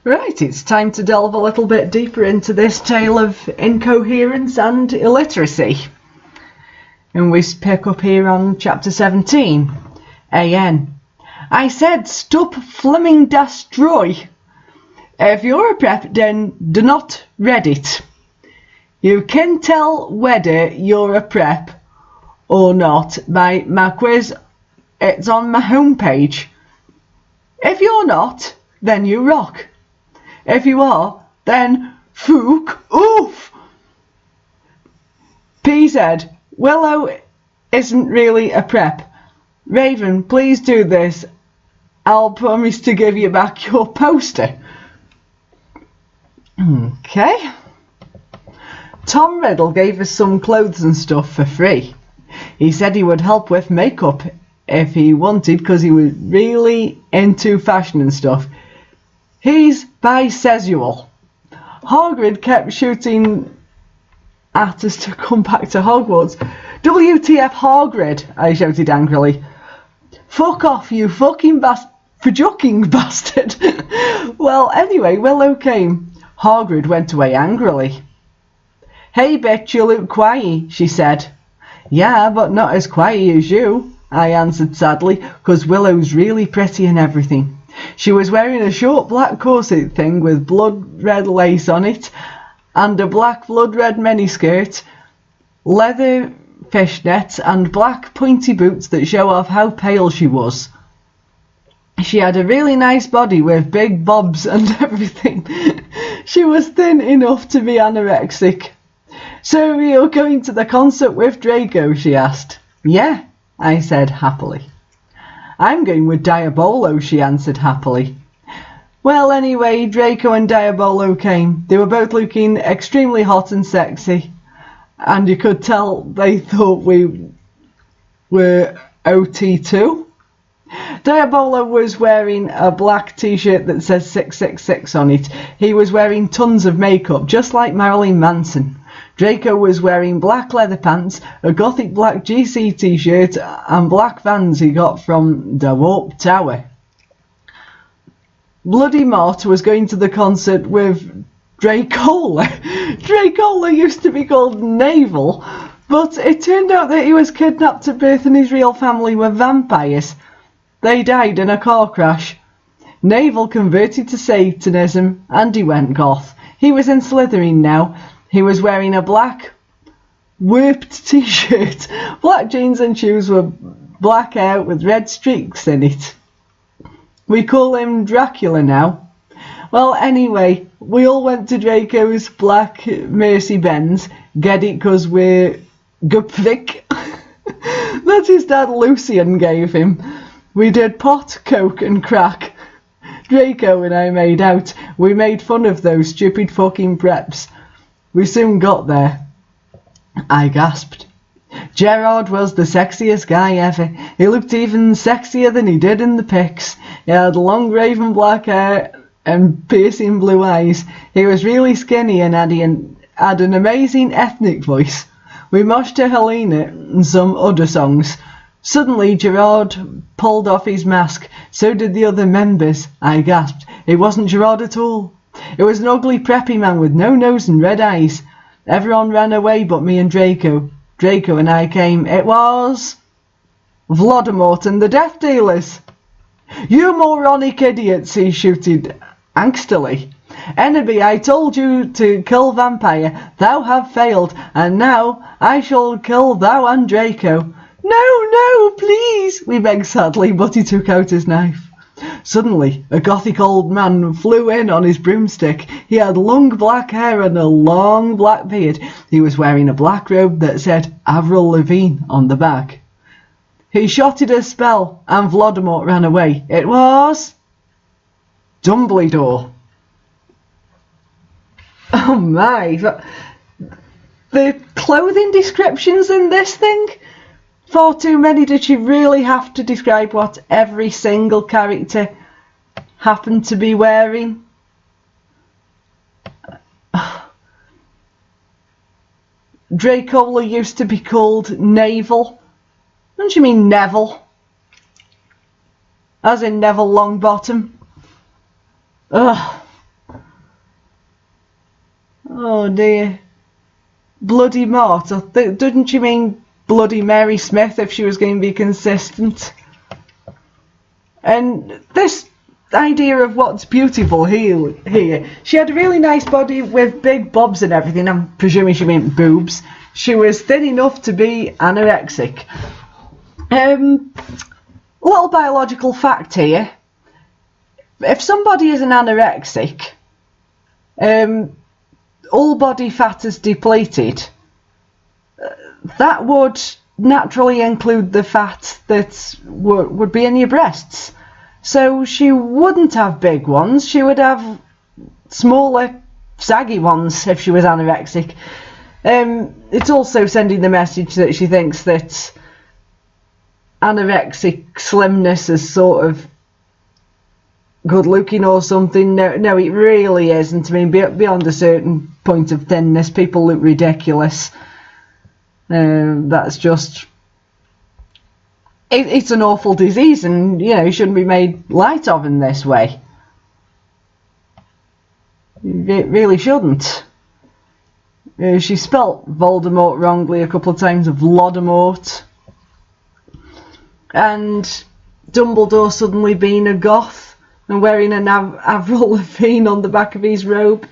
Right, it's time to delve a little bit deeper into this tale of incoherence and illiteracy. And we pick up here on chapter 17, AN. I said, stop fleming destroy. If you're a prep, then do not read it. You can tell whether you're a prep or not by my quiz. It's on my homepage. If you're not, then you rock. If you are, then fook oof. P said, Willow isn't really a prep. Raven, please do this. I'll promise to give you back your poster. Okay. Tom Riddle gave us some clothes and stuff for free. He said he would help with makeup if he wanted because he was really into fashion and stuff. He's bisexual. Hagrid kept shooting at us to come back to Hogwarts. WTF Hagrid, I shouted angrily. Fuck off, you fucking bastard. Well, anyway, Willow came. Hagrid went away angrily. Hey, bitch, you look quiet, she said. Yeah, but not as quiet as you, I answered sadly, because Willow's really pretty and everything. She was wearing a short black corset thing with blood red lace on it and a black blood red miniskirt, leather fishnets and black pointy boots that show off how pale she was. She had a really nice body with big bobs and everything. She was thin enough to be anorexic. So you're going to the concert with Draco, she asked. Yeah, I said happily. I'm going with Diabolo, she answered happily. Well, anyway, Draco and Diabolo came. They were both looking extremely hot and sexy, and you could tell they thought we were OT2. Diabolo was wearing a black t-shirt that says 666 on it. He was wearing tons of makeup, just like Marilyn Manson. Draco was wearing black leather pants, a gothic black GC t-shirt and black Vans he got from the Warp Tower. Bloody Mott was going to the concert with Dracola. Dracola used to be called Naval, but it turned out that he was kidnapped to birth and his real family were vampires. They died in a car crash. Naval converted to Satanism and he went goth. He was in Slytherin now. He was wearing a black warped t-shirt, black jeans and shoes with black hair with red streaks in it. We call him Dracula now. Well, anyway, we all went to Draco's black Mercy Benz. Get it, 'cause we're Gupvik. That's his dad Lucian gave him. We did pot, coke and crack. Draco and I made out. We made fun of those stupid fucking preps. We soon got there. I gasped. Gerard was the sexiest guy ever. He looked even sexier than he did in the pics. He had long raven black hair and piercing blue eyes. He was really skinny and had an amazing ethnic voice. We moshed to Helena and some other songs. Suddenly Gerard pulled off his mask. So did the other members. I gasped. It wasn't Gerard at all. It was an ugly preppy man with no nose and red eyes. Everyone ran away but me and Draco. Draco and I came. It was Voldemort and the Death Dealers. You moronic idiots, he shouted angstily. Enemy, I told you to kill vampire. Thou have failed, and now I shall kill thou and Draco. No, please, we begged sadly, but he took out his knife. Suddenly, a gothic old man flew in on his broomstick. He had long black hair and a long black beard. He was wearing a black robe that said Avril Lavigne on the back. He shotted a spell and Voldemort ran away. It was Dumbledore. Oh my, the clothing descriptions in this thing? Far too many. Did she really have to describe what every single character happened to be wearing? Dracola used to be called Naval. Don't you mean Neville? As in Neville Longbottom. Ugh. Oh dear. Bloody Mort. Didn't she mean Bloody Mary Smith if she was going to be consistent? And this idea of what's beautiful here. She had a really nice body with big bobs and everything. I'm presuming she meant boobs. She was thin enough to be anorexic. Little biological fact here. If somebody is an anorexic, all body fat is depleted. That would naturally include the fat that would be in your breasts. So she wouldn't have big ones, she would have smaller, saggy ones if she was anorexic. It's also sending the message that she thinks that anorexic slimness is sort of good looking or something. No, it really isn't. I mean, beyond a certain point of thinness, people look ridiculous. That's just... It's an awful disease, and you shouldn't be made light of in this way. It really shouldn't. She spelt Voldemort wrongly a couple of times, of Voldemort. And Dumbledore suddenly being a goth and wearing an Avril Lavigne on the back of his robe.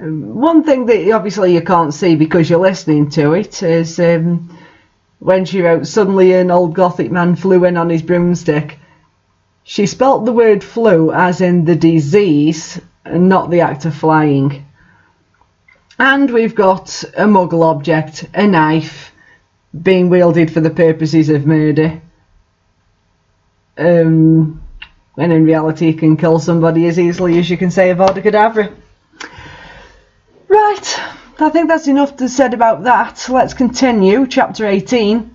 One thing that obviously you can't see because you're listening to it is when she wrote, suddenly an old gothic man flew in on his broomstick. She spelt the word flew as in the disease and not the act of flying. And we've got a muggle object, a knife, being wielded for the purposes of murder. When in reality you can kill somebody as easily as you can say Avada Kedavra. Right, I think that's enough to said about that. Let's continue. Chapter 18.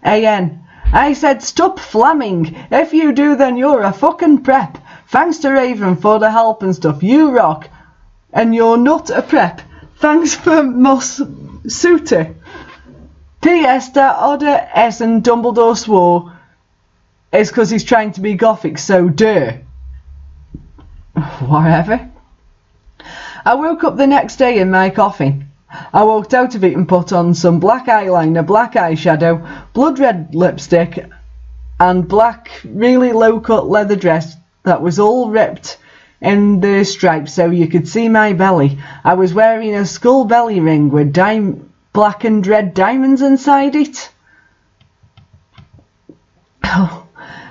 A.N. I said stop flamming. If you do, then you're a fucking prep. Thanks to Raven for the help and stuff. You rock. And you're not a prep. Thanks for Moss Suitor. P.S. that odder S and Dumbledore swore is because he's trying to be gothic, so duh. Whatever. I woke up the next day in my coffin. I walked out of it and put on some black eyeliner, black eyeshadow, blood red lipstick, and black, really low-cut leather dress that was all ripped in the stripes so you could see my belly. I was wearing a skull belly ring with black and red diamonds inside it.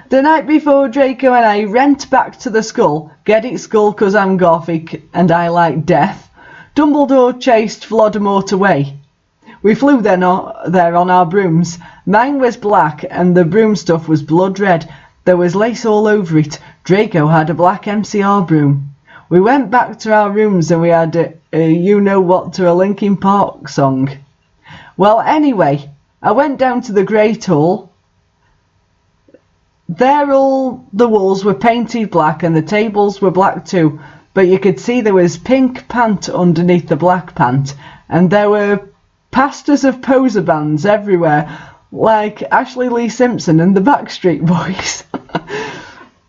The night before, Draco and I went back to the skull. Get it, skull, 'cause I'm gothic and I like death. Dumbledore chased Voldemort away. We flew there on our brooms. Mine was black and the broom stuff was blood red. There was lace all over it. Draco had a black MCR broom. We went back to our rooms and we had a You Know What to a Linkin Park song. Well, anyway, I went down to the Great Hall. There all the walls were painted black and the tables were black too, but you could see there was pink pant underneath the black pant, and there were pastors of poser bands everywhere, like Ashley Lee Simpson and the Backstreet Boys.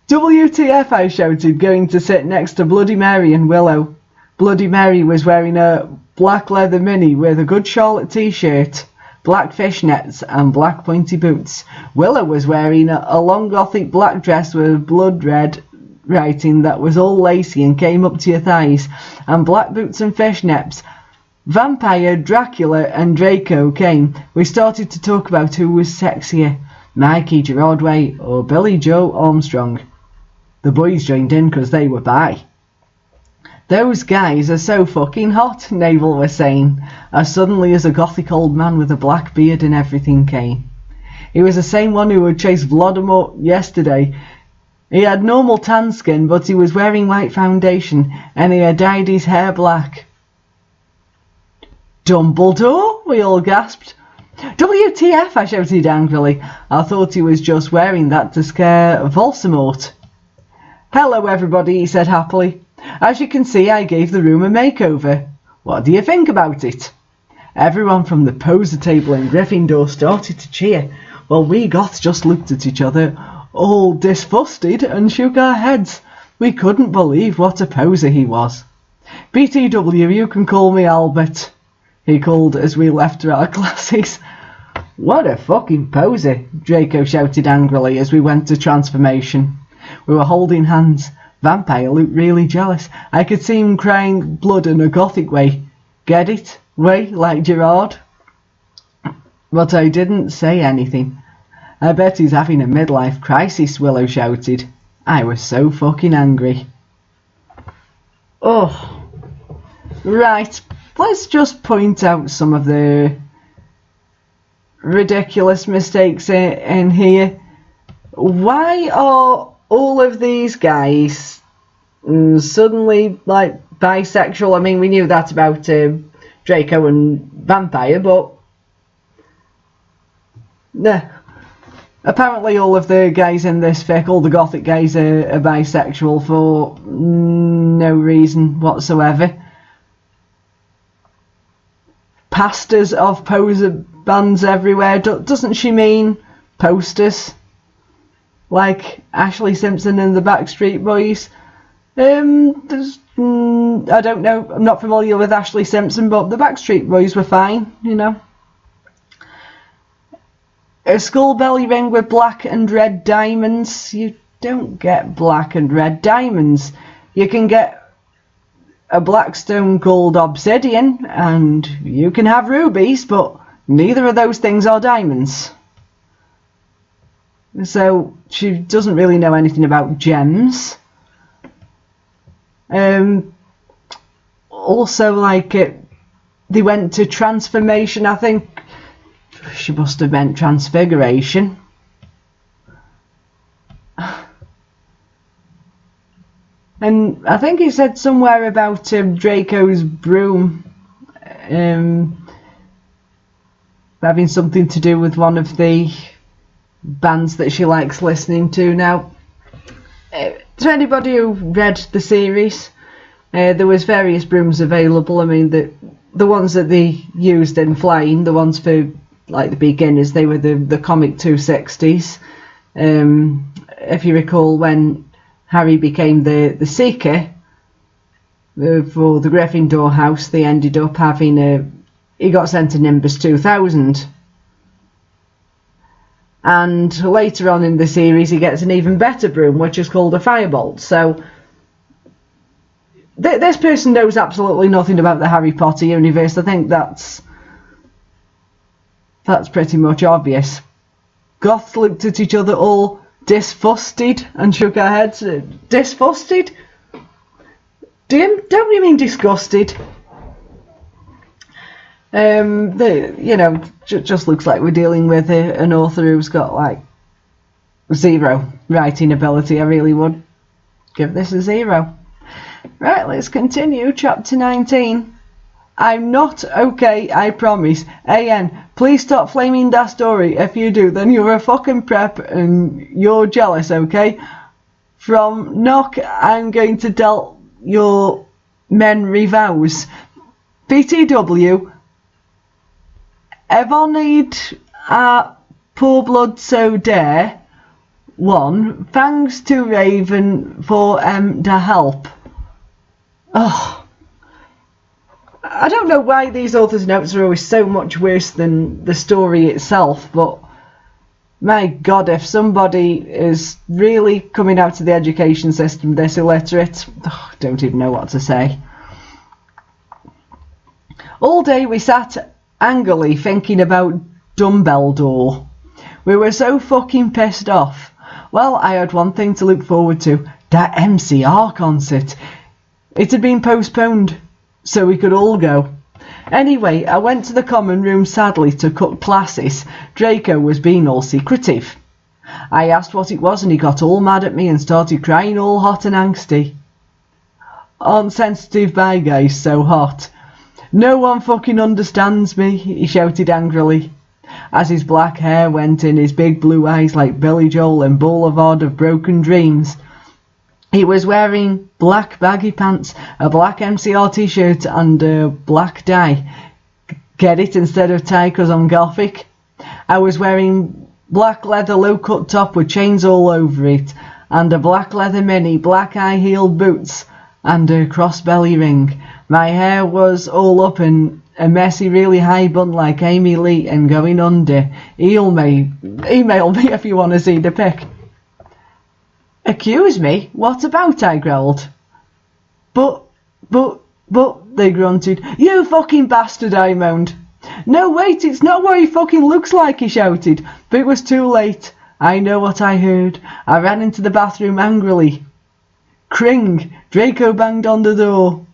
WTF, I shouted, going to sit next to Bloody Mary and Willow. Bloody Mary was wearing a black leather mini with a good Charlotte t-shirt, black fishnets and black pointy boots. Willow was wearing a long gothic black dress with blood red writing that was all lacy and came up to your thighs, and black boots and fishnets. Vampire, Dracula and Draco came. We started to talk about who was sexier, Mikey Gerardway or Billy Joe Armstrong. The boys joined in because they were bi. Those guys are so fucking hot, Navel was saying, as suddenly as a gothic old man with a black beard and everything came. He was the same one who had chased Voldemort yesterday. He had normal tan skin, but he was wearing white foundation, and he had dyed his hair black. Dumbledore? We all gasped. WTF, I shouted angrily. I thought he was just wearing that to scare Voldemort. Hello everybody, he said happily. As you can see, I gave the room a makeover. What do you think about it? Everyone from the poser table in Gryffindor started to cheer, while we Goths just looked at each other, all disgusted, and shook our heads. We couldn't believe what a poser he was. BTW, you can call me Albert, he called as we left our classes. What a fucking poser, Draco shouted angrily as we went to transformation. We were holding hands. Vampire looked really jealous. I could see him crying blood in a gothic way. Get it? Way like Gerard? But I didn't say anything. I bet he's having a midlife crisis, Willow shouted. I was so fucking angry. Oh. Right, let's just point out some of the ridiculous mistakes in here. Why are all of these guys suddenly like bisexual? I mean, we knew that about Draco and Vampire, but nah. Apparently all of the guys in this fic, all the gothic guys are bisexual for no reason whatsoever. Pastors of poser bands everywhere. Doesn't she mean posters? Like Ashley Simpson and the Backstreet Boys? I don't know. I'm not familiar with Ashley Simpson, but the Backstreet Boys were fine, you know. A skull belly ring with black and red diamonds. You don't get black and red diamonds. You can get a black stone called obsidian, and you can have rubies, but neither of those things are diamonds. So she doesn't really know anything about gems. Also, like, they went to transformation. I think she must have meant transfiguration. And I think he said somewhere about Draco's broom having something to do with one of the bands that she likes listening to. Now, to anybody who read the series, there was various brooms available. I mean, the ones that they used in Flying, the ones for like the beginners, they were the comic 260s. If you recall, when Harry became the Seeker for the Gryffindor house, they ended up having he got sent to Nimbus 2000. And later on in the series, he gets an even better broom, which is called a Firebolt. So this person knows absolutely nothing about the Harry Potter universe. I think that's pretty much obvious. Goths looked at each other all disgusted and shook our heads. Disgusted? Don't you mean disgusted? Just looks like we're dealing with an author who's got like 0 writing ability. I really would give this a 0. Right, let's continue. Chapter 19. I'm not okay, I promise. AN, please stop flaming that story. If you do, then you're a fucking prep and you're jealous, okay? From Knock, I'm going to tell your men revows. BTW, ever need a poor blood so dare? 1. Thanks to Raven for the help. Oh. I don't know why these authors' notes are always so much worse than the story itself, but my God, if somebody is really coming out to the education system this illiterate, I don't even know what to say. All day we sat angrily thinking about Dumbledore. We were so fucking pissed off. Well, I had one thing to look forward to, that MCR concert. It had been postponed, so we could all go. Anyway, I went to the common room sadly to cut classes. Draco was being all secretive. I asked what it was and he got all mad at me and started crying all hot and angsty. Aren't sensitive bye guys so hot? No one fucking understands me, he shouted angrily, as his black hair went in his big blue eyes like Billy Joel in Boulevard of Broken Dreams. He was wearing black baggy pants, a black MCR t-shirt and a black dye. Get it, instead of tie because I'm gothic? I was wearing black leather low-cut top with chains all over it. and a black leather mini, black high-heeled boots, and a crossbelly ring. My hair was all up in a messy, really high bun like Amy Lee and going under. Email me if you want to see the pic. Accuse me? What about? I growled. But, they grunted. You fucking bastard, I moaned. No, wait, it's not what he fucking looks like, he shouted. But it was too late. I know what I heard. I ran into the bathroom angrily. Cring! Draco banged on the door.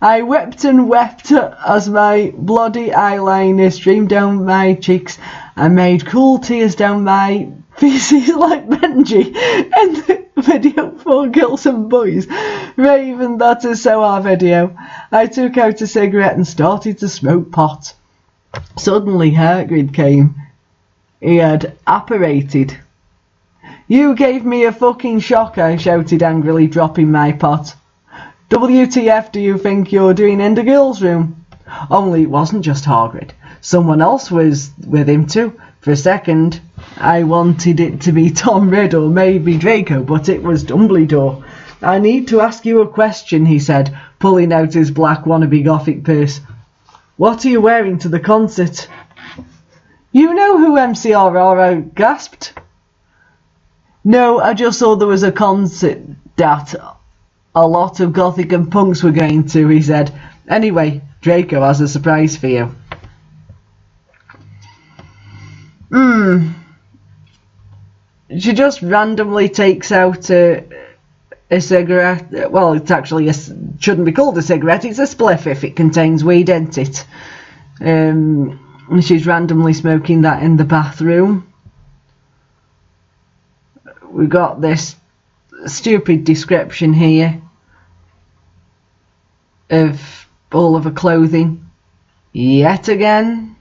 I wept and wept as my bloody eyeliner streamed down my cheeks and made cool tears down my faces like Benji in the video for Girls and Boys. Raven, that is so our video. I took out a cigarette and started to smoke pot. Suddenly Hagrid came. He had apparated. You gave me a fucking shock, I shouted angrily, dropping my pot. WTF do you think you're doing in the girls' room? Only it wasn't just Hagrid. Someone else was with him too. For a second, I wanted it to be Tom Riddle, maybe Draco, but it was Dumbledore. I need to ask you a question, he said, pulling out his black wannabe gothic purse. What are you wearing to the concert? You know who MCR are, I gasped. No, I just saw there was a concert that a lot of gothic and punks were going to, he said. Anyway, Draco has a surprise for you. She just randomly takes out a cigarette. Well, it's actually shouldn't be called a cigarette. It's a spliff if it contains weed, isn't it? She's randomly smoking that in the bathroom. We got this stupid description here of all of her clothing. Yet again.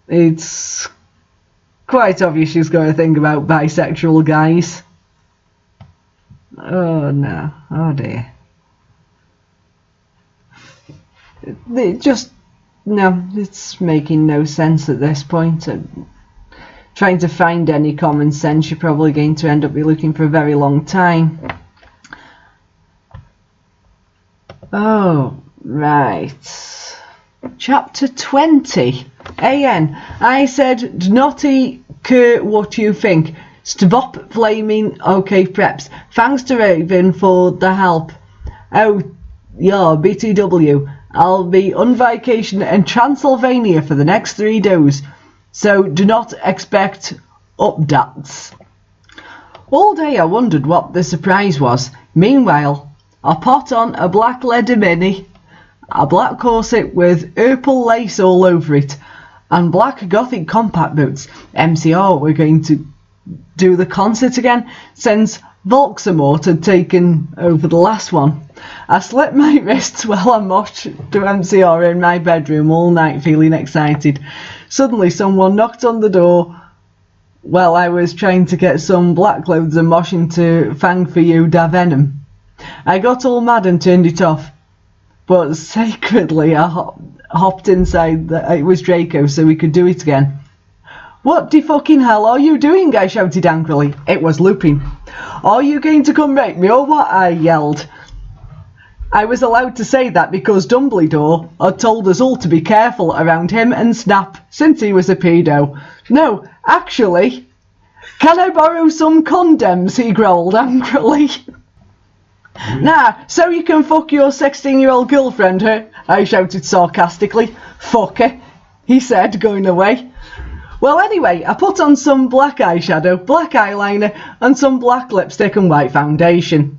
It's quite obvious she's got a thing about bisexual guys. Oh no. Oh dear. It's making no sense at this point. Trying to find any common sense, you're probably going to end up looking for a very long time. Oh, right. Chapter 20. AN. I said, do not care what you think. Stop flaming. Okay, preps. Thanks to Raven for the help. Oh, yeah, BTW. I'll be on vacation in Transylvania for the next 3 days. So do not expect updates. All day I wondered what the surprise was. Meanwhile, I put on a black leather mini, a black corset with purple lace all over it, and black gothic compact boots. MCR were going to do the concert again since Voldemort had taken over the last one. I slit my wrists while I moshed to MCR in my bedroom all night feeling excited. Suddenly someone knocked on the door while I was trying to get some black clothes and moshing to Fang for You Da Venom. I got all mad and turned it off, but sacredly I hopped inside. It was Draco, so we could do it again. What the fucking hell are you doing? I shouted angrily. It was Lupin. Are you going to come rape me or what? I yelled. I was allowed to say that because Dumbledore had told us all to be careful around him and Snap since he was a pedo. No, actually, can I borrow some condoms? He growled angrily. Nah, so you can fuck your 16-year-old girlfriend, huh? I shouted sarcastically. Fuck her, he said, going away. Well, anyway, I put on some black eyeshadow, black eyeliner, and some black lipstick and white foundation.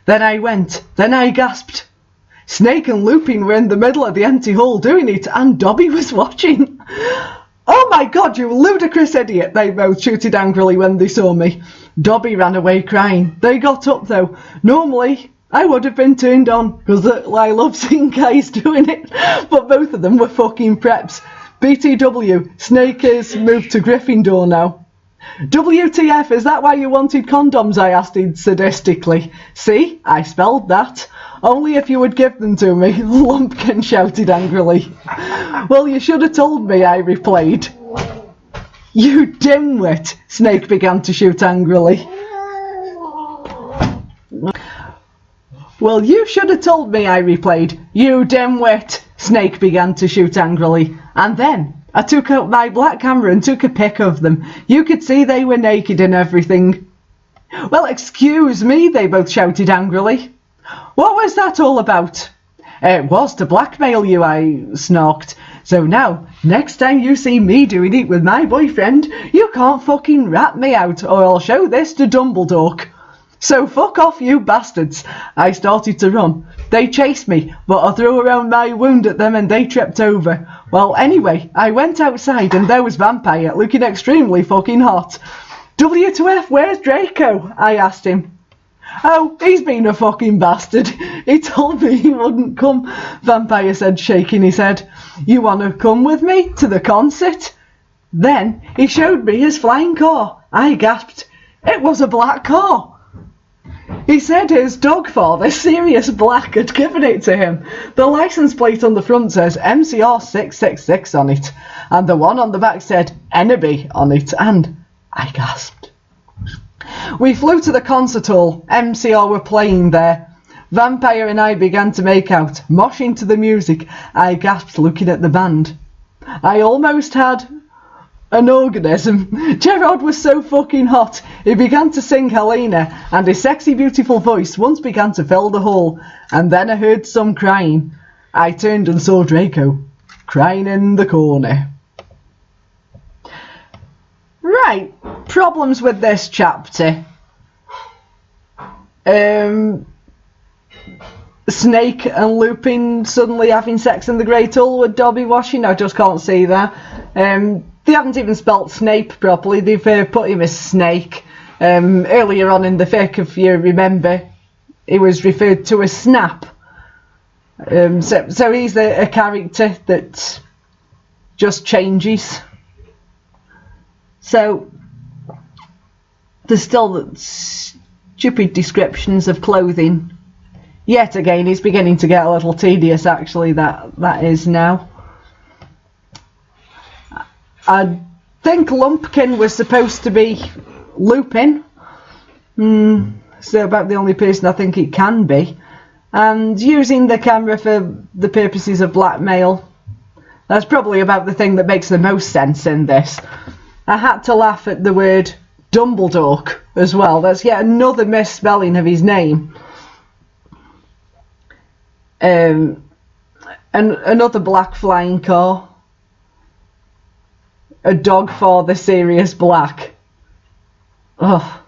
Then I gasped. Snake and Lupin were in the middle of the empty hall doing it, and Dobby was watching. Oh my god, you ludicrous idiot, they both shouted angrily when they saw me. Dobby ran away crying. They got up though. Normally, I would have been turned on, because I love seeing guys doing it, but both of them were fucking preps. BTW, Snake is moved to Gryffindor now. WTF, is that why you wanted condoms? I asked sadistically. See, I spelled that. Only if you would give them to me, Lumpkin shouted angrily. Well, you should have told me, I replied. You dimwit, Snake began to shoot angrily. Well, you should have told me, I replayed. You dimwit, Snake began to shoot angrily. And then I took out my black camera and took a pic of them. You could see they were naked and everything. Well, excuse me, they both shouted angrily. What was that all about? It was to blackmail you, I snarked. So now, next time you see me doing it with my boyfriend, you can't fucking rat me out or I'll show this to Dumbledore. So fuck off, you bastards. I started to run. They chased me, but I threw around my wound at them and they tripped over. Well, anyway, I went outside and there was Vampire, looking extremely fucking hot. W2F, where's Draco? I asked him. Oh, he's been a fucking bastard. He told me he wouldn't come, Vampire said, shaking his head. You want to come with me to the concert? Then he showed me his flying car. I gasped. It was a black car. He said his dog father, Sirius Black, had given it to him. The license plate on the front says MCR 666 on it, and the one on the back said Enemy on it, and I gasped. We flew to the concert hall. MCR were playing there. Vampire and I began to make out, moshing to the music. I gasped looking at the band. I almost had an organism. Gerard was so fucking hot. He began to sing Helena, and his sexy, beautiful voice once began to fill the hall. And then I heard some crying. I turned and saw Draco, crying in the corner. Right, problems with this chapter. Snake and Lupin suddenly having sex in the Great Hall with Dobby washing. I just can't see that. They haven't even spelt Snape properly. They've put him as Snake. Earlier on in the fic, if you remember, he was referred to as Snap. So he's a character that just changes. So there's still the stupid descriptions of clothing. Yet again, it's beginning to get a little tedious, actually, that is now. I think Lumpkin was supposed to be Lupin. So about the only person I think it can be. And using the camera for the purposes of blackmail. That's probably about the thing that makes the most sense in this. I had to laugh at the word Dumbledore as well. That's yet another misspelling of his name. And another black flying car. A dog father, Sirius Black. Ugh.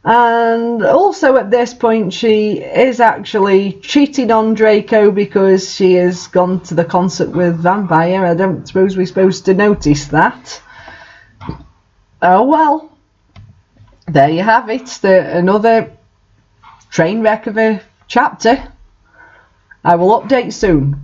And also at this point she is actually cheating on Draco because she has gone to the concert with Vampire. I don't suppose we're supposed to notice that. Oh well. There you have it. Another train wreck of a chapter. I will update soon.